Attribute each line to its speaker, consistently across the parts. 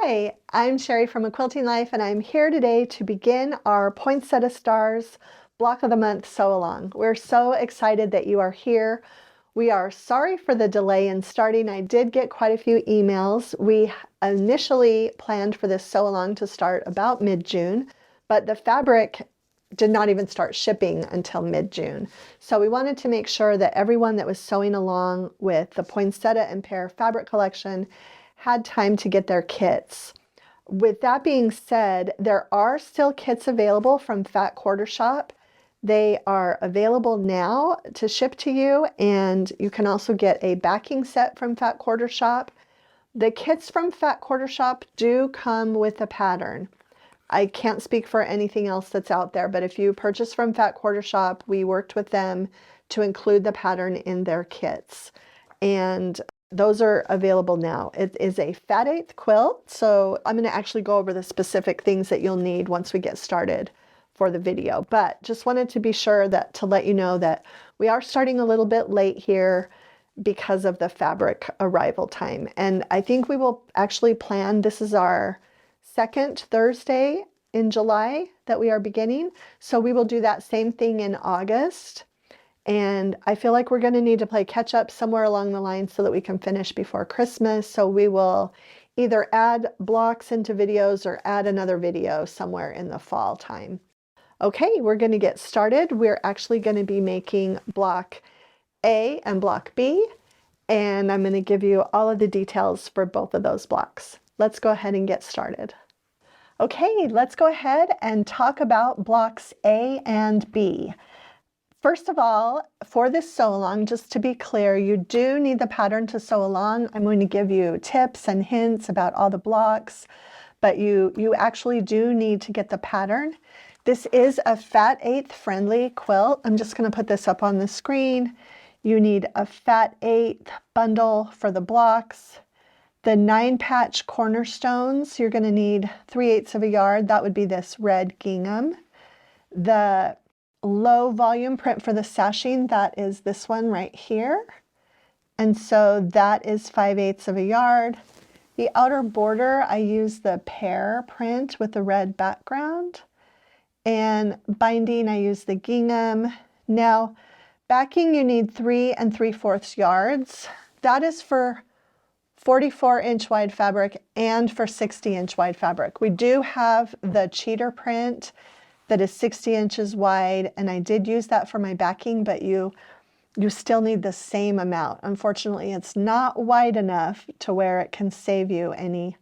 Speaker 1: Hi, I'm Sherri from A Quilting Life, and I'm here today to begin our Poinsettia Stars Block of the Month sew-along. We're so excited that you are here. We are sorry for the delay in starting. I did get quite a few emails. We initially planned for this sew-along to start about mid-June, but the fabric did not even start shipping until mid-June. So we wanted to make sure that everyone that was sewing along with the Poinsettia and Pear fabric collection had time to get their kits. With that being said, there are still kits available from Fat Quarter Shop. They are available now to ship to you, and you can also get a backing set from Fat Quarter Shop. The kits from Fat Quarter Shop do come with a pattern. I can't speak for anything else that's out there, but if you purchase from Fat Quarter Shop, we worked with them to include the pattern in their kits. And those are available now. It is a fat eighth quilt, so I'm going to actually go over the specific things that you'll need once we get started for the video. But just wanted to be sure that to let you know that we are starting a little bit late here because of the fabric arrival time. And I think we will actually plan, this is our second Thursday in July that we are beginning. So we will do that same thing in August. And I feel like we're going to need to play catch up somewhere along the line so that we can finish before Christmas. So we will either add blocks into videos or add another video somewhere in the fall time. Okay, we're going to get started. We're actually going to be making block A and block B, and I'm going to give you all of the details for both of those blocks. Let's go ahead and get started. Okay, let's go ahead and talk about blocks A and B. First of all, for this sew-along, just to be clear, you do need the pattern to sew along. I'm going to give you tips and hints about all the blocks, but you actually do need to get the pattern. This is a fat eighth friendly quilt. I'm just going to put this up on the screen. You need a fat eighth bundle for the blocks. The 9-patch cornerstones, you're going to need 3/8 of a yard. That would be this red gingham. The low volume print for the sashing, that is this one right here. And so that is 5/8 of a yard. The outer border, I use the pear print with the red background. And binding, I use the gingham. Now, backing, you need 3 3/4 yards. That is for 44-inch wide fabric and for 60-inch wide fabric. We do have the cheater print that is 60 inches wide, and I did use that for my backing, but you still need the same amount. Unfortunately, it's not wide enough to where it can save you any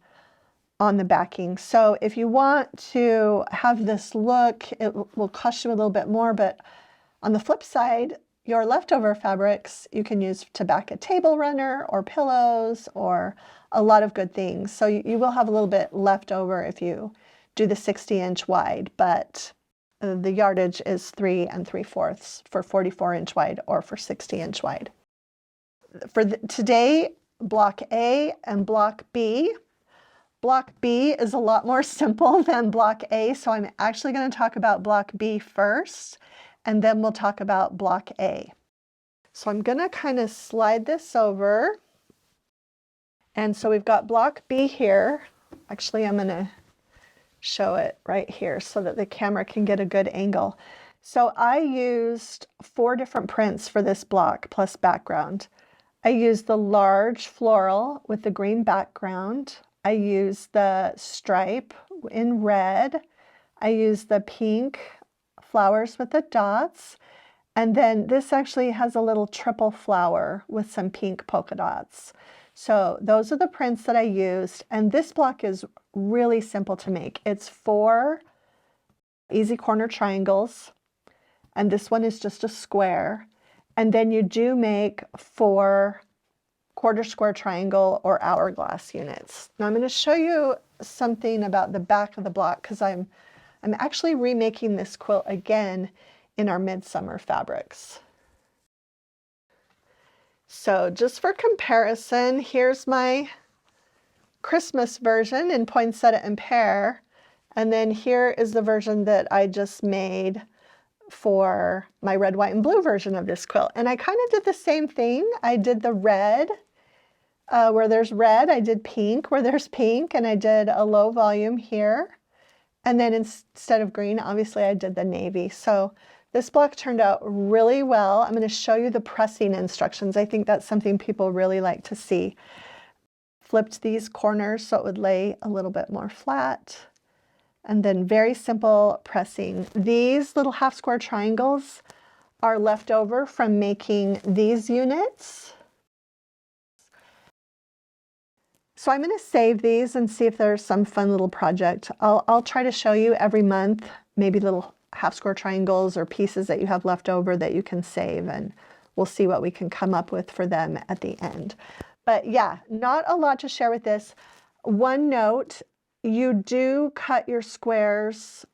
Speaker 1: on the backing. So if you want to have this look, it will cost you a little bit more, but on the flip side, your leftover fabrics you can use to back a table runner or pillows or a lot of good things. So you will have a little bit left over if you do the 60-inch wide, but the yardage is 3 3/4 for 44-inch wide or for 60-inch wide. For today, block A and block B. Block B is a lot more simple than block A, so I'm actually going to talk about block B first, and then we'll talk about block A. So I'm going to kind of slide this over. And so we've got block B here. Actually, I'm going to show it right here so that the camera can get a good angle. So I used 4 different prints for this block plus background. I used the large floral with the green background. I used the stripe in red. I used the pink flowers with the dots. And then this actually has a little triple flower with some pink polka dots. So those are the prints that I used, and this block is really simple to make. It's 4 easy corner triangles, and this one is just a square. And then you do make 4 quarter square triangle or hourglass units. Now I'm going to show you something about the back of the block because I'm actually remaking this quilt again in our midsummer fabrics. So just for comparison, here's my Christmas version in Poinsettia and Pear, and then here is the version that I just made for my red, white, and blue version of this quilt. And I kind of did the same thing. I did the red Where there's red, I did pink. Where there's pink, and I did a low volume here. And then instead of green, obviously I did the navy. So this block turned out really well. I'm going to show you the pressing instructions. I think that's something people really like to see. Flipped these corners so it would lay a little bit more flat. And then very simple pressing. These little half square triangles are left over from making these units. So I'm going to save these and see if there's some fun little project. I'll try to show you every month, maybe little half square triangles or pieces that you have left over that you can save, and we'll see what we can come up with for them at the end. But yeah, not a lot to share with this. One note, you do cut your squares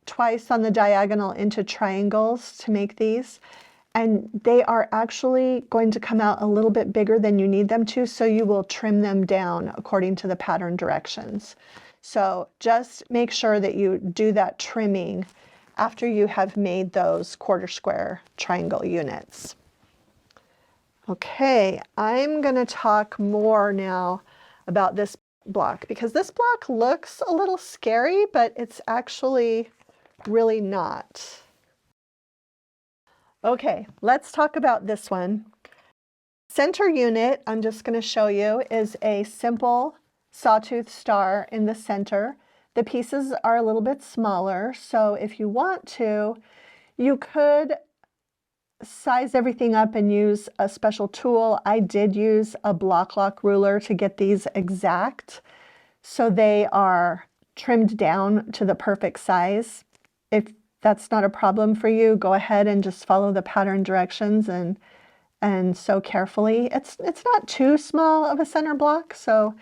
Speaker 1: twice on the diagonal into triangles to make these. And they are actually going to come out a little bit bigger than you need them to, so you will trim them down according to the pattern directions. So just make sure that you do that trimming after you have made those quarter square triangle units. Okay, I'm going to talk more now about this block, because this block looks a little scary, but it's actually really not. Okay, let's talk about this one. Center unit, I'm just going to show you, is a simple sawtooth star in the center. The pieces are a little bit smaller, so if you want to, you could size everything up and use a special tool. I did use a block lock ruler to get these exact, so they are trimmed down to the perfect size. If that's not a problem for you, go ahead and just follow the pattern directions and sew carefully. It's not too small of a center block, so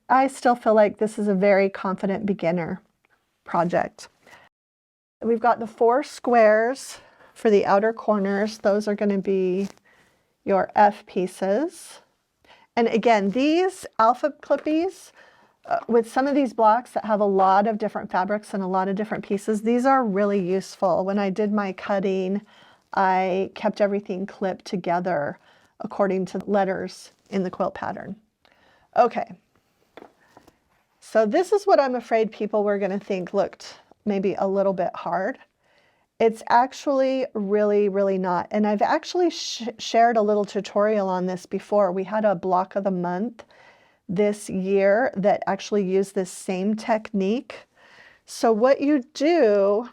Speaker 1: I still feel like this is a very confident beginner project. We've got the 4 squares for the outer corners. Those are going to be your F pieces. And again, these alpha clippies, with some of these blocks that have a lot of different fabrics and a lot of different pieces, these are really useful. When I did my cutting, I kept everything clipped together according to letters in the quilt pattern. Okay, so this is what I'm afraid people were going to think looked maybe a little bit hard. It's actually really, really not. And I've actually shared a little tutorial on this before. We had a block of the month this year that actually used this same technique. So what you do,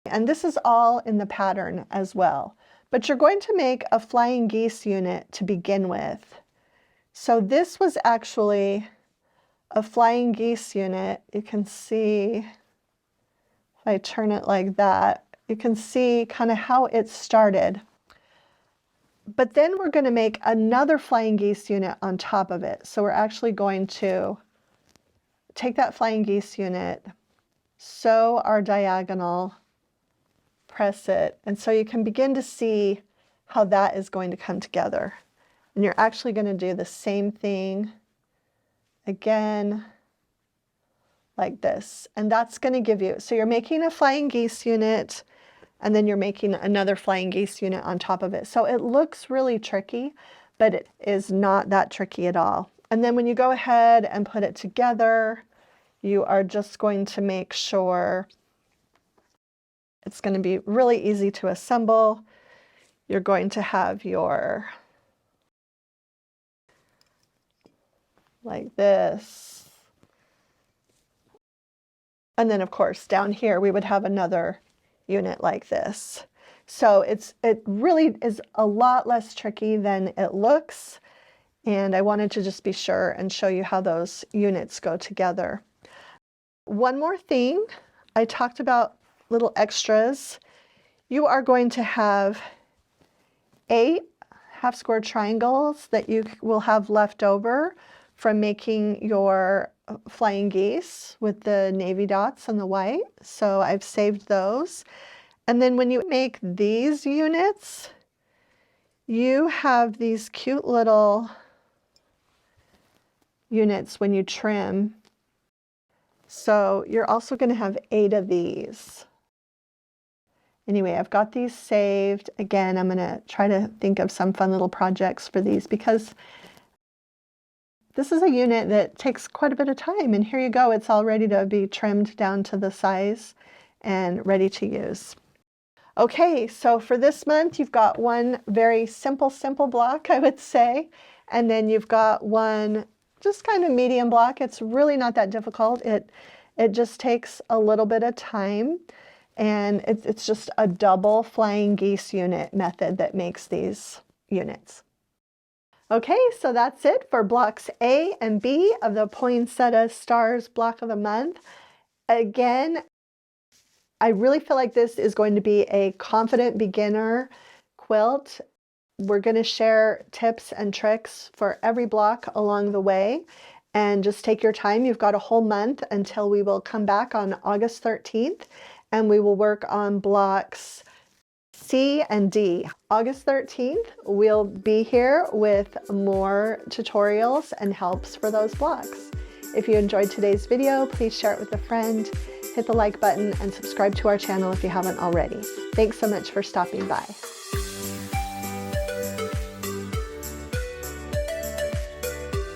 Speaker 1: and this is all in the pattern as well, but you're going to make a flying geese unit to begin with. So this was actually a flying geese unit. You can see, if I turn it like that, you can see kind of how it started. But then we're going to make another flying geese unit on top of it. So we're actually going to take that flying geese unit, sew our diagonal, press it, and so you can begin to see how that is going to come together. And you're actually going to do the same thing again, like this. And that's going to give you, so you're making a flying geese unit, and then you're making another flying geese unit on top of it. So it looks really tricky, but it is not that tricky at all. And then when you go ahead and put it together, you are just going to make sure it's going to be really easy to assemble. You're going to have your, like this. And then of course down here we would have another unit like this. So it really is a lot less tricky than it looks, and I wanted to just be sure and show you how those units go together. One more thing, I talked about little extras. You are going to have 8 half square triangles that you will have left over from making your flying geese with the navy dots and the white. So I've saved those. And then when you make these units, you have these cute little units when you trim. So you're also going to have 8 of these. Anyway, I've got these saved. Again, I'm gonna try to think of some fun little projects for these because this is a unit that takes quite a bit of time, and here you go. It's all ready to be trimmed down to the size and ready to use. Okay, so for this month, you've got one very simple block, I would say, and then you've got one just kind of medium block. It's really not that difficult. It just takes a little bit of time, and it's just a double flying geese unit method that makes these units. Okay, so that's it for blocks A and B of the Poinsettia Stars block of the month. Again, I really feel like this is going to be a confident beginner quilt. We're going to share tips and tricks for every block along the way, and just take your time. You've got a whole month until we will come back on August 13th, and we will work on blocks C and D. August 13th, we'll be here with more tutorials and helps for those blocks. If you enjoyed today's video, please share it with a friend, hit the like button, and subscribe to our channel if you haven't already. Thanks so much for stopping by.